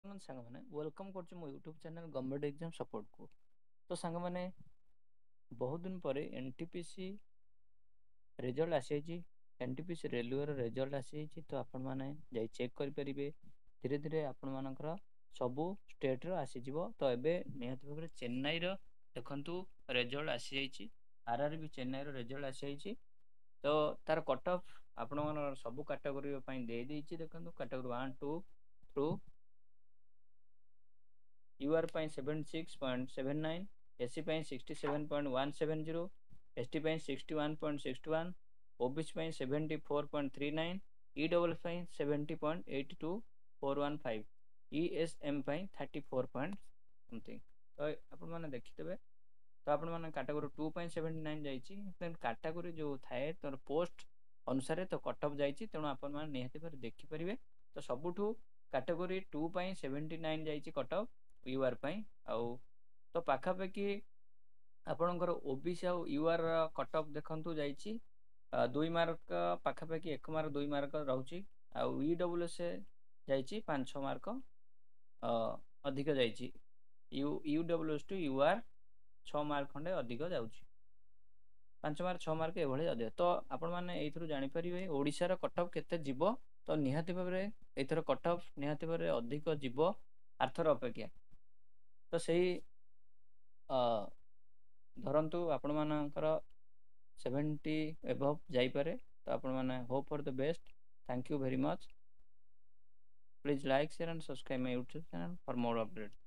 ସାଙ୍ଗମାନେ ୱେଲକମ୍ କରୁଛି ମୋ ୟୁଟ୍ୟୁବ୍ ଚ୍ୟାନେଲ୍ ଗଭର୍ଣ୍ଣମେଣ୍ଟ ଏକ୍ଜାମ୍ ସପୋର୍ଟକୁ। ତ ସାଙ୍ଗମାନେ ବହୁତ ଦିନ ପରେ ଏନ୍ଟିପିସି ରେଜଲ୍ଟ ଆସିଯାଇଛି। ଏନ୍ଟିପିସି ରେଲୱେର ରେଜଲ୍ଟ ଆସିଯାଇଛି, ତ ଆପଣମାନେ ଯାଇ ଚେକ୍ କରିପାରିବେ। ଧୀରେ ଧୀରେ ଆପଣମାନଙ୍କର ସବୁ ଷ୍ଟେଟ୍ର ଆସିଯିବ। ତ ଏବେ ନିହାତି ଭାବରେ ଚେନ୍ନାଇର ଦେଖନ୍ତୁ ରେଜଲ୍ଟ ଆସିଯାଇଛି। ବି ଚେନ୍ନାଇର ରେଜଲ୍ଟ ଆସିଯାଇଛି। ତ ତାର କଟ୍ ଅଫ୍ ଆପଣମାନଙ୍କର ସବୁ କାଟାଗୋରୀ ପାଇଁ ଦେଇଦେଇଛି। ଦେଖନ୍ତୁ କାଟାଗୋରୀ 1, 2 ଥ୍ରୁ यूआर ପାଇଁ 76.79, एससी ପାଇଁ 67.170, एसटी ପାଇଁ 61.61, ओबीसी ପାଇଁ 74.39, ईडब्ल्यू ପାଇଁ 70.82415, ईएसएम ପାଇଁ 34 पॉइंट समथिंग। तो आपण माने देखिदेबे। तो आपण माने कैटेगरी 2 ପାଇଁ 79 जाइछि। देन कैटेगरी जो थाए तो पोस्ट अनुसार तो कट ऑफ जाइछि, तेणु आपण माने निहाती पर देखि परिबे। तो सबुठु कैटेगरी 2 ପାଇଁ 79 जाइछि कट ऑफ यूआर ପାଇଁ। आउ तो पाखापाखि ଆପଣଙ୍କର ओबीसी ଆଉ यूआर कट ऑफ देखंतु जाइछि 2 मार्क पाखापाखि 1 मार्क 2 मार्क रहउछि। आउ ईडब्ल्यूएस जाइछि 5 मार्क अधिक जाइछि। यूडब्ल्यूएस टू यूआर 6 मार्क खंडे अधिक जाउछि। 5 मार्क 6 मार्क एभଳି अधिक। तो आपण माने एइथरु जानि परिबे ओडिसा रो कट ऑफ केते जिवो। तो निहाती भाबरे एइथर कट ऑफ निहाती भाबरे अधिक जिवो आर्थर अपेक्षा। तो सेही धरन्तु आपण मानकर 70 एबव जाई पारे। तो आपण माने hope for the best. Thank you very much. Please like share and subscribe my YouTube channel for more updates.